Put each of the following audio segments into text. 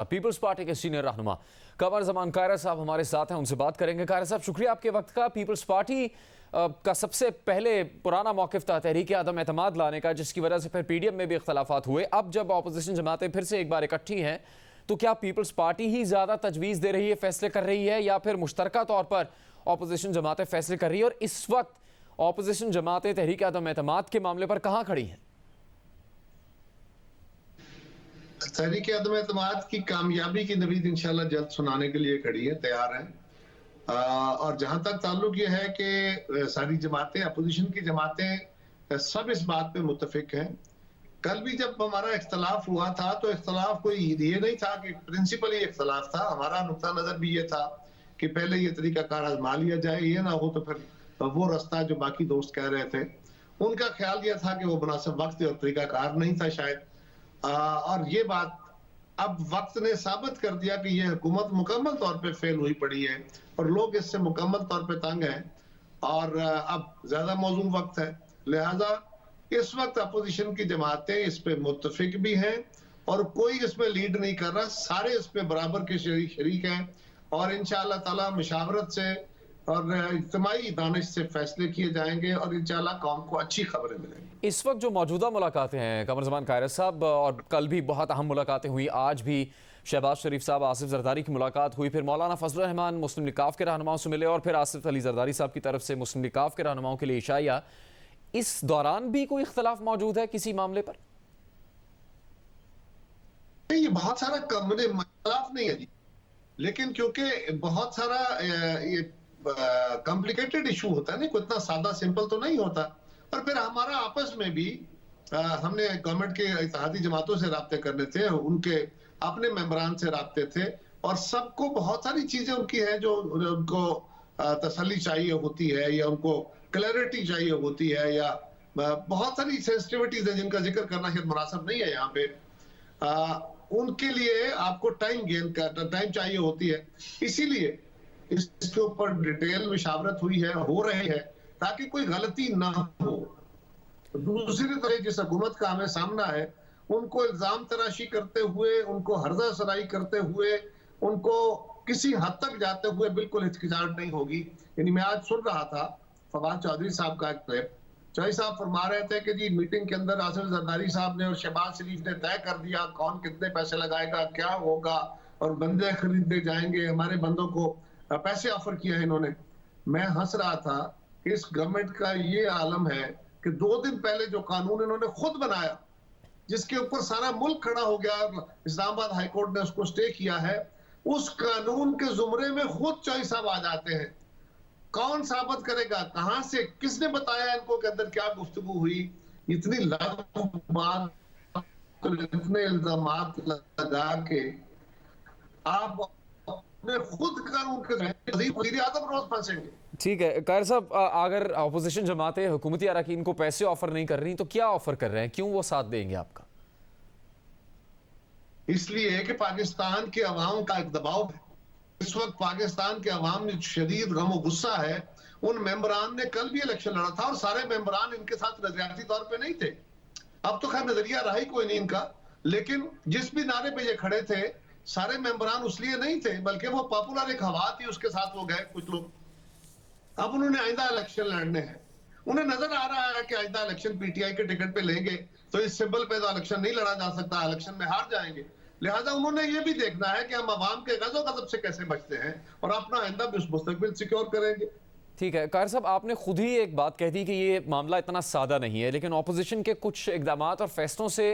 Peoples party के senior रहनुमा कमर जमान कायरा साहब हमारे साथ हैं, उनसे बात करेंगे। कायरा साहब, शुक्रिया आपके वक्त का। पीपल्स पार्टी का सबसे पहले पुराना मौक़िफ़ था तहरीक आदम एतमाद लाने का, जिसकी वजह से फिर पीडीएम में भी इख्तलाफात हुए। अब जब अपोजिशन जमातें फिर से एक बार इकट्ठी हैं तो क्या पीपल्स पार्टी ही ज़्यादा तजवीज़ दे रही है, फैसले कर रही है, या फिर मुश्तरका तौर पर अपोजिशन जमातें फैसले कर रही है? और इस वक्त अपोजिशन जमातें तहरीक आदम एतमाद के मामले पर कहाँ खड़ी हैं? तहरीक आदम एतमाद की कामयाबी की नवीद इंशाल्लाह जल्द सुनाने के लिए खड़ी है, तैयार है। और जहां तक ताल्लुक ये है कि सारी जमातें, अपोजिशन की जमातें सब इस बात पे मुत्तफिक हैं। कल भी जब हमारा इख्तलाफ हुआ था तो इख्तलाफ कोई ये नहीं था कि प्रिंसिपली इख्तलाफ था। हमारा नुक्ता नजर भी ये था कि पहले ये तरीकाकार आजमा लिया जाए, ये ना हो तो फिर वो रास्ता जो बाकी दोस्त कह रहे थे, उनका ख्याल यह था कि वो मुनासिब वक्त और तरीकाकार नहीं था शायद। और ये बात अब वक्त ने साबित कर दिया कि ये हुकूमत मुकम्मल तौर पे फेल हुई पड़ी है और लोग इससे मुकम्मल तौर पे तंग हैं और अब ज्यादा मौजूद वक्त है। लिहाजा इस वक्त अपोजिशन की जमातें इस पे मुत्तफिक भी हैं और कोई इसमें लीड नहीं कर रहा, सारे इस पे बराबर के शरीक हैं और इंशाअल्लाह ताला मुशावरत से और इज्तिमाई दानिश से फैसले किए जाएंगे और इंशाअल्लाह कौम को अच्छी खबरें मिलेंगी। इस वक्त जो मौजूदा मुलाकातें हैं कमर जमान कायरा साहब, और कल भी बहुत अहम मुलाकातें हुई, आज भी शहबाज शरीफ साहब आसिफ जरदारी की मुलाकात हुई, फिर मौलाना फजल रहमान मुस्लिम लीग के रहनुमाओं से मिले और फिर आसिफ अली जरदारी साहब की तरफ से मुस्लिम लीग के रहनुमाओं के लिए इशाया। इस दौरान भी कोई इख्तलाफ मौजूद है किसी मामले पर? ये बहुत सारा इख्तलाफ नहीं है जी, लेकिन क्योंकि बहुत सारा ये कॉम्प्लिकेटेड इशू होता है ना, कोई इतना सादा सिंपल तो नहीं होता। और फिर हमारा आपस में भी हमने गवर्नमेंट के इत्तेहादी जमातों से राब्ते करने थे, उनके अपने मेंबरान से राब्ते थे और सबको बहुत सारी चीजें उनकी है जो उनको तसल्ली चाहिए होती है या उनको क्लैरिटी चाहिए होती है या बहुत सारी सेंसिटिविटीज है जिनका जिक्र करना शायद मुनासिब नहीं है यहाँ पे। उनके लिए आपको टाइम चाहिए होती है, इसीलिए इसके ऊपर डिटेल मुशावरत हुई है, हो रही है, ताकि कोई गलती ना हो। दूसरी तरफ जिस हुकूमत का हमें सामना है, उनको इल्जाम तराशी करते हुए, उनको हर्जा सराई करते हुए, उनको किसी हद तक जाते हुए बिल्कुल हिचकिचाहट नहीं होगी। यानी मैं आज सुन रहा था फवाद चौधरी साहब का एक क्लिप, चौधरी साहब फरमा रहे थे कि जी मीटिंग के अंदर आसिफ जरदारी साहब ने और शहबाज शरीफ ने तय कर दिया कौन कितने पैसे लगाएगा, क्या होगा और बंदे खरीदे जाएंगे, हमारे बंदों को पैसे ऑफर किया है इन्होंने। मैं हंस रहा था कि इस गवर्नमेंट का ये आलम है कि 2 दिन पहले जो कानून इन्होंने खुद बनाया, जिसके ऊपर सारा मुल्क खड़ा हो गया, इस्लामाबाद हाई कोर्ट ने उसको स्टे किया है, उस कानून के जुमरे में खुद चौधरी साहब आ जाते हैं। कौन साबित करेगा, कहां से, किसने बताया इनको के अंदर क्या गुफ्तगू हुई? इतनी बात, इतने इल्जामात लगा के आप खुद कानून के आदम रोज फंसेंगे। ठीक है कायर साहब, अगर अपोजिशन जमातें हुकूमती अरकान को पैसे ऑफर नहीं कर रही तो क्या ऑफर कर रहे हैं, क्यों वो साथ देंगे आपका? इसलिए कि पाकिस्तान के अवाम का एक दबाव है। इस वक्त पाकिस्तान के अवाम में शदीद गम और गुस्सा है। उन मेंबरान ने कल भी इलेक्शन लड़ा था और सारे मेंबरान इनके साथ नजरियाती तौर पे नहीं थे। अब तो खैर नजरिया रहा ही कोई नहीं इनका, लेकिन जिस भी नारे पे ये खड़े थे सारे मेंबरान उसलिए नहीं थे, बल्कि वो पॉपुलर एक हवा थी उसके साथ वो गए कुछ लोग। अब उन्होंने आइंदा इलेक्शन लड़ने हैं, उन्हें नजर आ रहा है कि आइंदा इलेक्शन पीटीआई के टिकट पे लेंगे तो इस सिंबल पे तो इलेक्शन नहीं लड़ा जा सकता, इलेक्शन में हार जाएंगे। लिहाजा उन्होंने ये भी देखना है कि हम अवाम के गजो गजब से कैसे बचते हैं और अपना आइंदा भी उस मुस्तकबिल सिक्योर करेंगे। ठीक है कायर साहब, आपने खुद ही एक बात कह दी कि ये मामला इतना सादा नहीं है, लेकिन ऑपोजिशन के कुछ इकदाम और फैसलों से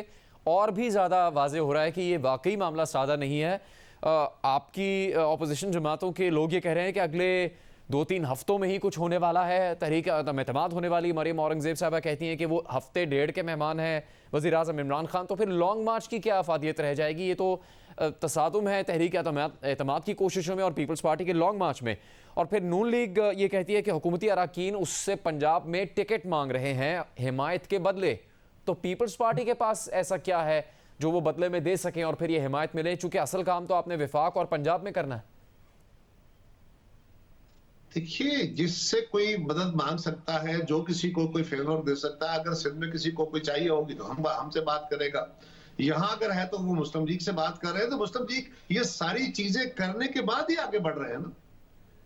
और भी ज़्यादा वाज़ेह हो रहा है कि ये वाकई मामला सादा नहीं है। आपकी ऑपोजिशन जमातों के लोग ये कह रहे हैं कि अगले 2-3 हफ्तों में ही कुछ होने वाला है, तहरीक आदम एतमाद होने वाली। मरियम औरंगज़ेब साहबा कहती हैं कि वो हफ्ते 1.5 के मेहमान हैं वज़ीर आज़म इमरान खान, तो फिर लॉन्ग मार्च की क्या अफादियत रह जाएगी? ये तो तसादुम है तहरीक आदम एतमाद की कोशिशों में और पीपल्स पार्टी के लॉन्ग मार्च में। और फिर नून लीग ये कहती है कि हुकूमती अरकान उससे पंजाब में टिकट मांग रहे हैं हिमायत के बदले, तो पीपल्स पार्टी के पास ऐसा क्या है जो वो बदले में दे सकें और फिर ये हिमायत मिले, चूंकि असल काम तो आपने विफाक और पंजाब में करना है। देखिए, जिससे कोई मदद मांग सकता है, जो किसी को कोई फेवर दे सकता है, अगर सिंध में किसी को कोई चाहिए होगी तो हमसे बात करेगा। यहाँ अगर है तो वो मुस्लिम लीग से बात कर रहे हैं, तो मुस्लिम लीग ये सारी चीजें करने के बाद ही आगे बढ़ रहे हैं ना।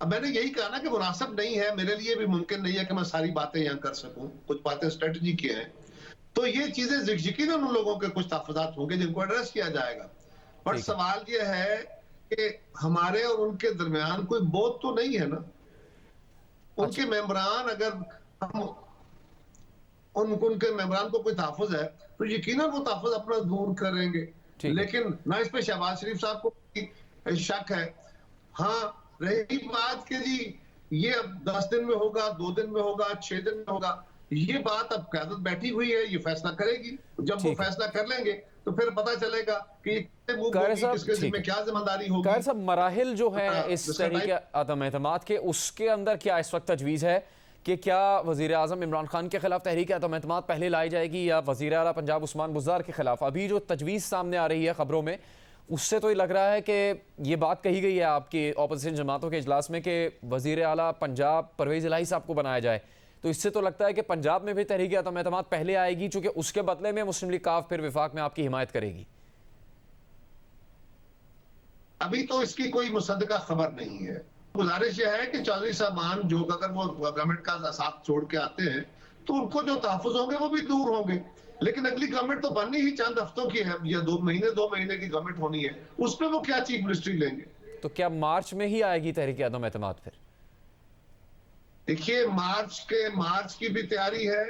अब मैंने यही कहा ना कि मुनासिब नहीं है, मेरे लिए भी मुमकिन नहीं है कि मैं सारी बातें यहाँ कर सकूं, कुछ बातें स्ट्रेटजी की हैं, तो ये चीजें यकीनन उन लोगों के कुछ तहफ़्फ़ुज़ात होंगे जिनको एड्रेस किया जाएगा। बट ठीक है। सवाल ये है कि हमारे और उनके दरमियान कोई बोझ तो नहीं है ना। उनके मेंबरान अगर हम उनके मेंबरान को कोई तहफ़्फ़ुज़ है तो यकीनन वो तहफ़्फ़ुज़ अपना दूर करेंगे। ठीक है। लेकिन ना इस पे शहबाज शरीफ साहब को शक है। हाँ, रही बात कि जी ये अब 10 दिन में होगा, 2 दिन में होगा, 6 दिन में होगा, ये बात अब क़यादत बैठी हुई है, ये फैसला करेगी। जब वो ठीक है। फैसला कर लेंगे तो फिर पता चलेगा कि ये कितने मूव कायर होगी, साहब, किसके ठीक ज़िम्मे है। क्या ज़िम्मेदारी होगी। कायर साहब, मराहिल जो हैं इस जिसका तहरीक अदम एतमाद के, उसके अंदर क्या इस वक्त तजवीज़ है कि क्या वज़ीर आज़म इमरान खान के खिलाफ तहरीक अदम एतमाद पहले लाई जाएगी या वज़ीर आला पंजाब उस्मान बुज़दार के खिलाफ? अभी जो तजवीज़ सामने आ रही है खबरों में, उससे तो ये लग रहा है कि ये बात कही गई है आपकी ऑपोजिशन जमातों के इजलास में कि वज़ीर आला पंजाब परवेज़ इलाही साहब को बनाया जाए। तो इससे तो लगता है कि पंजाब में भी तहरीक अदम एतमाद पहले आएगी, चूँकि उसके बदले में मुस्लिम लीग काफ फिर विफाक में आपकी हिमायत करेगी। अभी तो इसकी कोई मुसद्दका खबर नहीं है। गुजारिश यह है कि चौधरी साहबान जो अगर वो गवर्नमेंट का साथ छोड़ के आते हैं तो उनको जो तहफ़्फ़ुज़ होंगे वो भी दूर होंगे। लेकिन अगली गवर्नमेंट तो बननी ही चंद हफ्तों की है, या 2 महीने की गवर्नमेंट होनी है, उस पर वो क्या चीफ मिनिस्ट्री लेंगे। तो क्या मार्च में ही आएगी तहरीक अदम एतमाद फिर? देखिए मार्च की भी तैयारी है,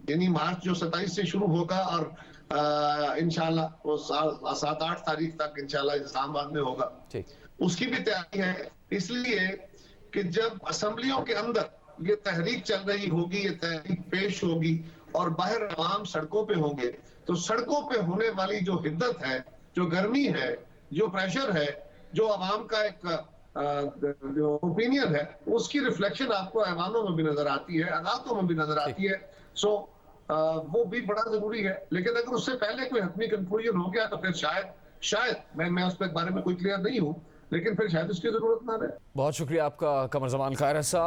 यानी मार्च जो 27 से शुरू होगा और इंशाल्लाह वो 7-8 तारीख तक इंशाल्लाह इस्लामाबाद में होगा, ठीक। उसकी भी तैयारी है। इसलिए कि जब असेंबलियों के अंदर ये तहरीक चल रही होगी, ये तहरीक पेश होगी और बाहर आवाम सड़कों पे होंगे, तो सड़कों पे होने वाली जो हिद्दत है, जो गर्मी है, जो प्रेशर है, जो आवाम का एक जो ओपिनियन है, उसकी रिफ्लेक्शन आपको ऐवानों में भी नजर आती है, अदालतों में भी नजर आती है। सो वो भी बड़ा जरूरी है। लेकिन अगर उससे पहले कोई हतमी कंक्लूजन हो गया तो फिर शायद मैं उस पर बारे में कोई क्लियर नहीं हूँ, लेकिन फिर शायद उसकी जरूरत ना रहे। बहुत शुक्रिया आपका कमर जमान कायर साहब।